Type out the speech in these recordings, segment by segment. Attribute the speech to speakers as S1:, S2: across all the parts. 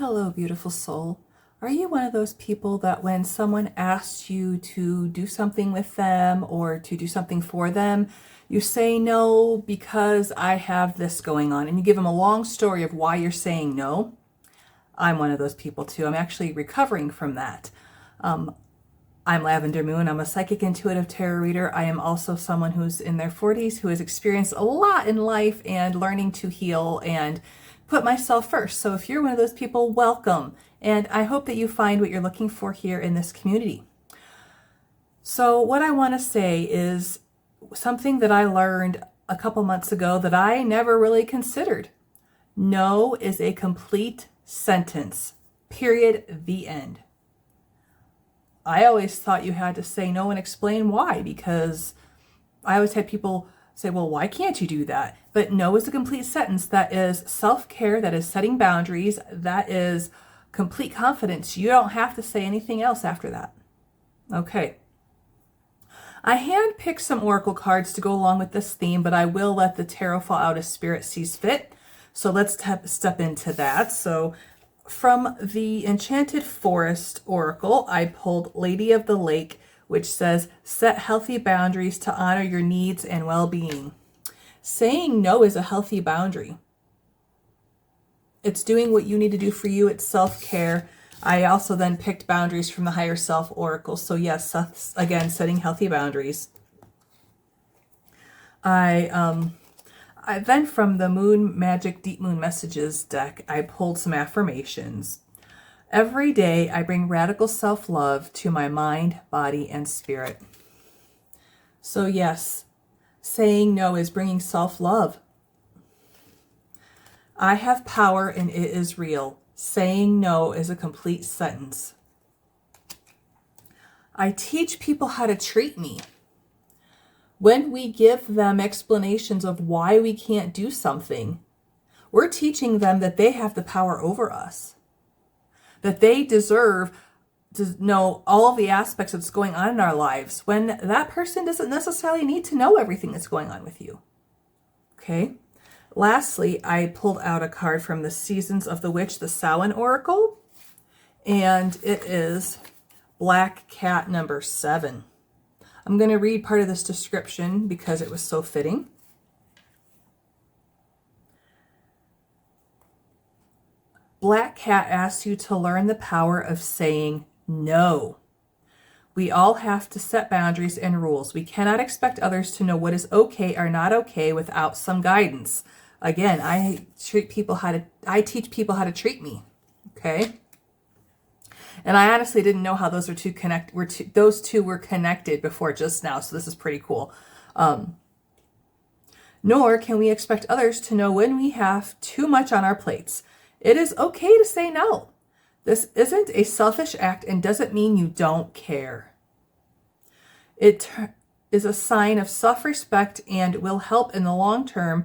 S1: Hello, beautiful soul. Are you one of those people that when someone asks you to do something with them or to do something for them, you say no because I have this going on, and you give them a long story of why you're saying no? I'm one of those people too. I'm actually recovering from that. I'm Lavender Moon. I'm a psychic intuitive tarot reader. I am also someone who's in their 40s who has experienced a lot in life and learning to heal and put myself first. So if you're one of those people, welcome. And I hope that you find what you're looking for here in this community. So what I want to say is something that I learned a couple months ago that I never really considered. No is a complete sentence. Period. The end. I always thought you had to say no and explain why, because I always had people say, well, why can't you do that? But no is a complete sentence. That is self-care. That is setting boundaries. That is complete confidence. You don't have to say anything else after that. Okay. I handpicked some oracle cards to go along with this theme, but I will let the tarot fall out as spirit sees fit. So let's step into that. So from the Enchanted Forest Oracle, I pulled Lady of the Lake, which says, set healthy boundaries to honor your needs and well-being. Saying no is a healthy boundary. It's doing what you need to do for you. It's self-care. I also then picked boundaries from the Higher Self Oracle. So yes, again, setting healthy boundaries. I then from the Moon Magic Deep Moon Messages deck, I pulled some affirmations. Every day I bring radical self-love to my mind, body, and spirit. So yes, saying no is bringing self-love. I have power and it is real. Saying no is a complete sentence. I teach people how to treat me. When we give them explanations of why we can't do something, we're teaching them that they have the power over us, that they deserve to know all of the aspects that's going on in our lives when that person doesn't necessarily need to know everything that's going on with you. Okay. Lastly, I pulled out a card from the Seasons of the Witch, the Samhain Oracle, and it is Black Cat number 7. I'm going to read part of this description because it was so fitting. Black Cat asks you to learn the power of saying no. We all have to set boundaries and rules. We cannot expect others to know what is okay or not okay without some guidance. Again, I teach people how to treat me. Okay? And I honestly didn't know how those those two were connected before just now, so this is pretty cool. Nor can we expect others to know when we have too much on our plates. It is okay to say no. This isn't a selfish act and doesn't mean you don't care. It is a sign of self-respect and will help in the long term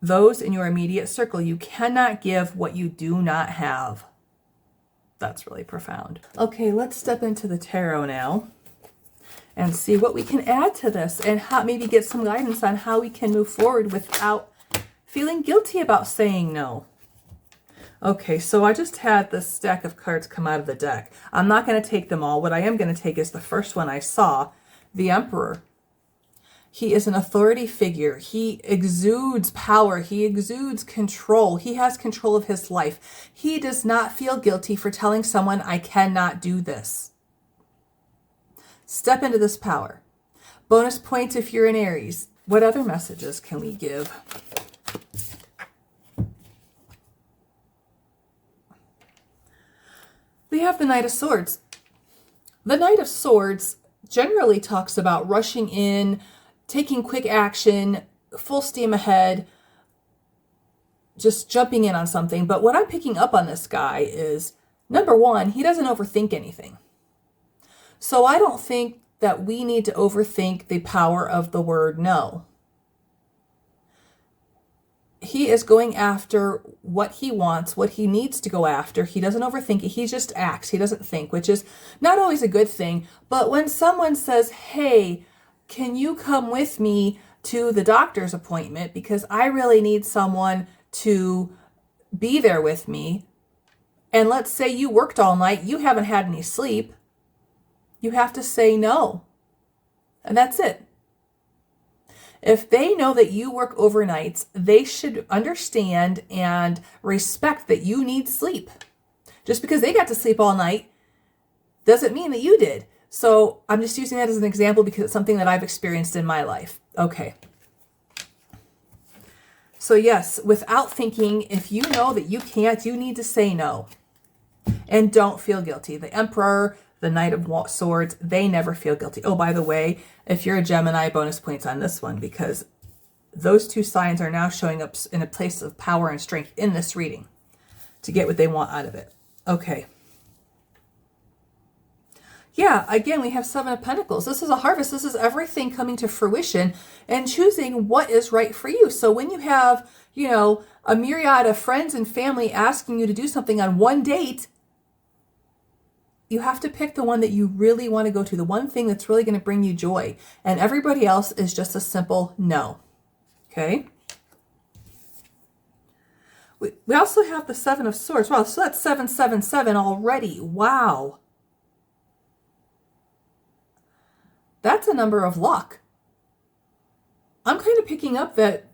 S1: those in your immediate circle. You cannot give what you do not have. That's really profound. Okay, let's step into the tarot now and see what we can add to this and maybe get some guidance on how we can move forward without feeling guilty about saying no. Okay, so I just had this stack of cards come out of the deck. I'm not going to take them all. What I am going to take is the first one I saw, the Emperor. He is an authority figure. He exudes power. He exudes control. He has control of his life. He does not feel guilty for telling someone, I cannot do this. Step into this power. Bonus points if you're in Aries. What other messages can we give? We have the Knight of Swords. The Knight of Swords generally talks about rushing in, taking quick action, full steam ahead, just jumping in on something. But what I'm picking up on this guy is, number one, he doesn't overthink anything. So I don't think that we need to overthink the power of the word no. He is going after what he wants, what he needs to go after. He doesn't overthink it. He just acts. He doesn't think, which is not always a good thing. But when someone says, hey, can you come with me to the doctor's appointment because I really need someone to be there with me, and let's say you worked all night, you haven't had any sleep, you have to say no. And that's it. If they know that you work overnights, they should understand and respect that you need sleep. Just because they got to sleep all night doesn't mean that you did. So I'm just using that as an example because it's something that I've experienced in my life. Okay. So yes, without thinking, if you know that you can't, you need to say no. And don't feel guilty. The Emperor, the Knight of Swords, they never feel guilty. Oh, by the way, if you're a Gemini, bonus points on this one because those two signs are now showing up in a place of power and strength in this reading to get what they want out of it. Okay. Yeah, again, we have Seven of Pentacles. This is a harvest. This is everything coming to fruition and choosing what is right for you. So when you have, a myriad of friends and family asking you to do something on one date, you have to pick the one that you really want to go to, the one thing that's really going to bring you joy. And everybody else is just a simple no. Okay? We also have the Seven of Swords. Wow, so that's 777 already. Wow. That's a number of luck. I'm kind of picking up that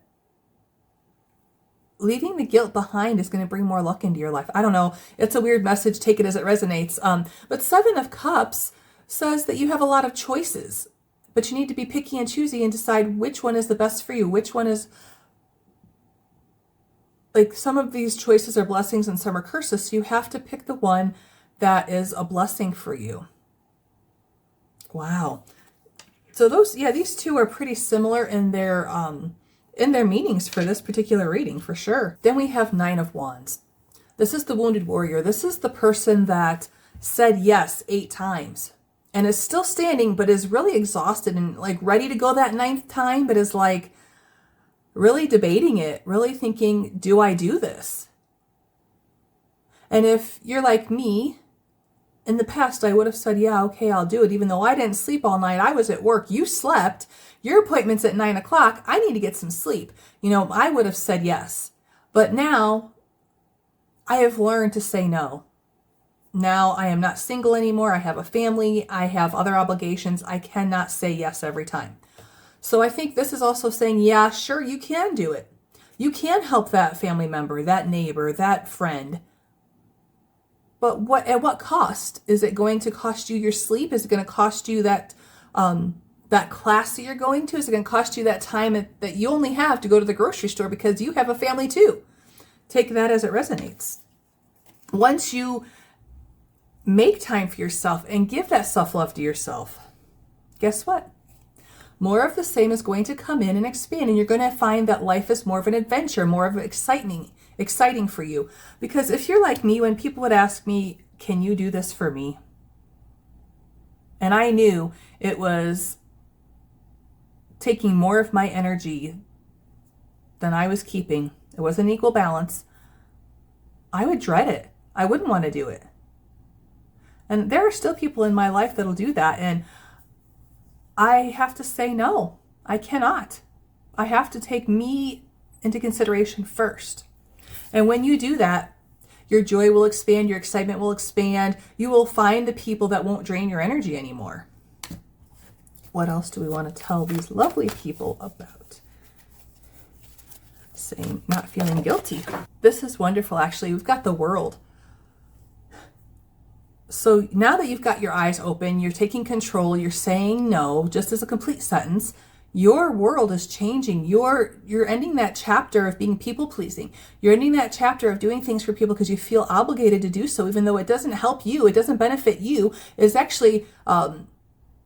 S1: leaving the guilt behind is going to bring more luck into your life. I don't know. It's a weird message. Take it as it resonates. But Seven of Cups says that you have a lot of choices, but you need to be picky and choosy and decide which one is the best for you. Which one is, like, some of these choices are blessings and some are curses. So you have to pick the one that is a blessing for you. Wow. So these two are pretty similar in their meanings for this particular reading, for sure. Then we have Nine of Wands. This is the wounded warrior. This is the person that said yes 8 times and is still standing, but is really exhausted and like ready to go that 9th time, but is like really debating it, really thinking, do I do this? And if you're like me, in the past, I would have said, yeah, okay, I'll do it. Even though I didn't sleep all night, I was at work. You slept. Your appointment's at 9 o'clock. I need to get some sleep. I would have said yes. But now I have learned to say no. Now I am not single anymore. I have a family. I have other obligations. I cannot say yes every time. So I think this is also saying, yeah, sure, you can do it. You can help that family member, that neighbor, that friend. But at what cost? Is it going to cost you your sleep? Is it going to cost you that class that you're going to? Is it going to cost you that time that you only have to go to the grocery store because you have a family too? Take that as it resonates. Once you make time for yourself and give that self-love to yourself, guess what? More of the same is going to come in and expand, and you're going to find that life is more of an adventure, more of exciting for you. Because if you're like me, when people would ask me, can you do this for me? And I knew it was taking more of my energy than I was keeping. It wasn't an equal balance. I would dread it. I wouldn't want to do it. And there are still people in my life that'll do that. And I have to say, no, I cannot. I have to take me into consideration first. And when you do that, your joy will expand, your excitement will expand. You will find the people that won't drain your energy anymore. What else do we want to tell these lovely people about? Saying, not feeling guilty. This is wonderful, actually. We've got the World. So now that you've got your eyes open, you're taking control, you're saying no, just as a complete sentence, your world is changing. You're ending that chapter of being people-pleasing. You're ending that chapter of doing things for people because you feel obligated to do so, even though it doesn't help you, it doesn't benefit you. It's actually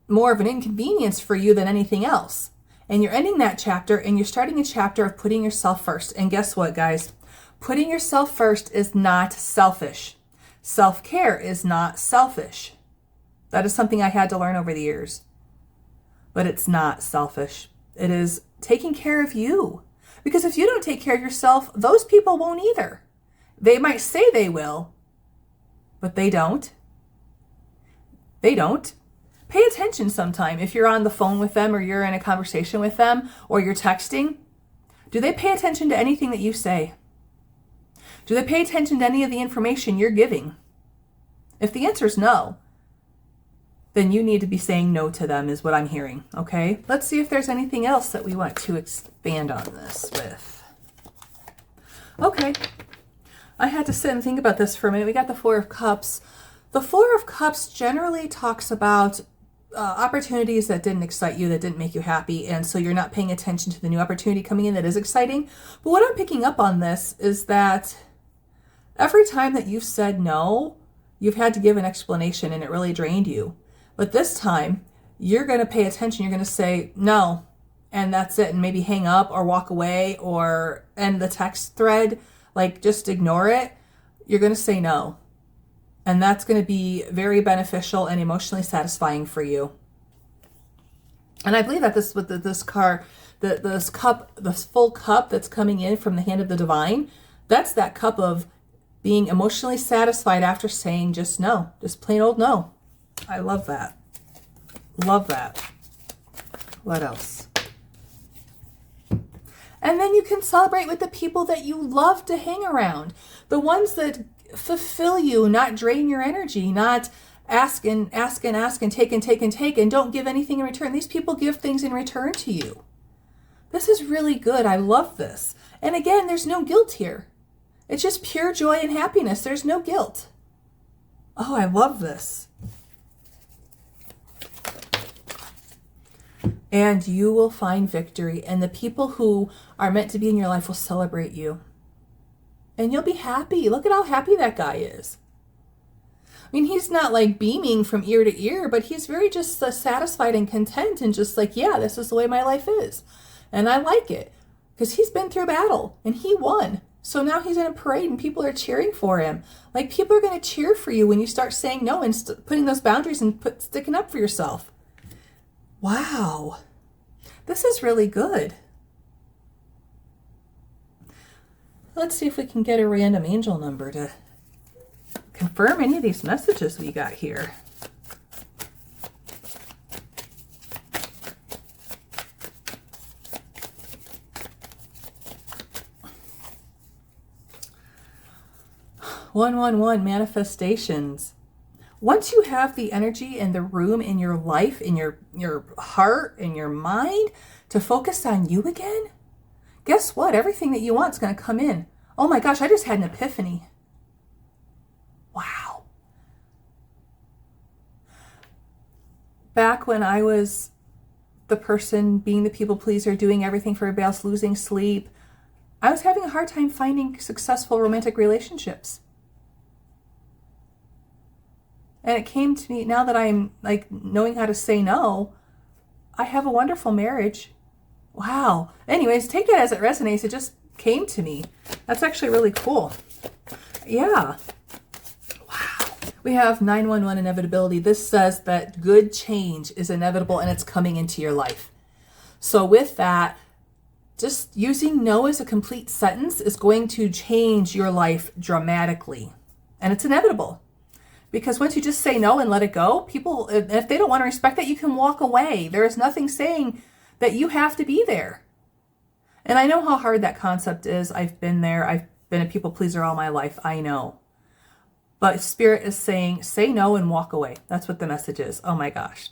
S1: more of an inconvenience for you than anything else. And you're ending that chapter and you're starting a chapter of putting yourself first. And guess what, guys? Putting yourself first is not selfish. Self-care is not selfish. That is something I had to learn over the years. But it's not selfish. It is taking care of you. Because if you don't take care of yourself, those people won't either. They might say they will, but they don't. They don't. Pay attention sometime. If you're on the phone with them or you're in a conversation with them or you're texting, do they pay attention to anything that you say? Do they pay attention to any of the information you're giving? If the answer is no, then you need to be saying no to them is what I'm hearing, okay? Let's see if there's anything else that we want to expand on this with. Okay, I had to sit and think about this for a minute. We got the Four of Cups. The Four of Cups generally talks about opportunities that didn't excite you, that didn't make you happy, and so you're not paying attention to the new opportunity coming in that is exciting. But what I'm picking up on this is that every time that you've said no, you've had to give an explanation and it really drained you. But this time, you're going to pay attention. You're going to say no, and that's it, and maybe hang up or walk away or end the text thread. Like, just ignore it. You're going to say no. And that's going to be very beneficial and emotionally satisfying for you. And I believe that this with this cup, this full cup that's coming in from the hand of the divine, that's that cup of being emotionally satisfied after saying just no, just plain old no. I love that. Love that. What else? And then you can celebrate with the people that you love to hang around. The ones that fulfill you, not drain your energy, not ask and take and don't give anything in return. These people give things in return to you. This is really good. I love this. And again, there's no guilt here. It's just pure joy and happiness. There's no guilt. Oh, I love this. And you will find victory, and the people who are meant to be in your life will celebrate you. And you'll be happy. Look at how happy that guy is. I mean, he's not like beaming from ear to ear, but he's very just satisfied and content and just like, yeah, this is the way my life is. And I like it because he's been through battle and he won. So now he's in a parade and people are cheering for him. Like, people are going to cheer for you when you start saying no and putting those boundaries and sticking up for yourself. Wow. This is really good. Let's see if we can get a random angel number to confirm any of these messages we got here. "111 manifestations." Once you have the energy and the room in your life, in your heart, in your mind to focus on you again, guess what? Everything that you want is going to come in. Oh my gosh, I just had an epiphany. Wow. Back when I was the person being the people pleaser, doing everything for everybody else, losing sleep, I was having a hard time finding successful romantic relationships. And it came to me, now that I'm like knowing how to say no, I have a wonderful marriage. Wow. Anyways, take it as it resonates. It just came to me. That's actually really cool. Yeah. Wow. We have 911 inevitability. This says that good change is inevitable and it's coming into your life. So with that, just using no as a complete sentence is going to change your life dramatically. And it's inevitable. Because once you just say no and let it go, people, if they don't want to respect that, you can walk away. There is nothing saying that you have to be there. And I know how hard that concept is. I've been there. I've been a people pleaser all my life. I know. But Spirit is saying, say no and walk away. That's what the message is. Oh my gosh.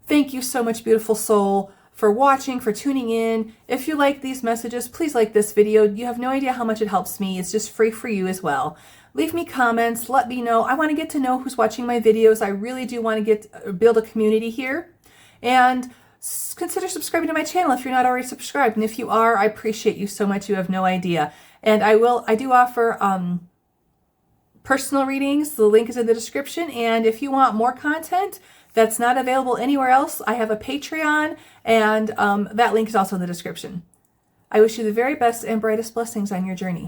S1: Thank you so much, beautiful soul, for watching, for tuning in. If you like these messages, please like this video. You have no idea how much it helps me. It's just free for you as well. Leave me comments. Let me know. I want to get to know who's watching my videos. I really do want to build a community here. And consider subscribing to my channel if you're not already subscribed. And if you are, I appreciate you so much. You have no idea. And I do offer personal readings. The link is in the description. And if you want more content that's not available anywhere else, I have a Patreon, and that link is also in the description. I wish you the very best and brightest blessings on your journey.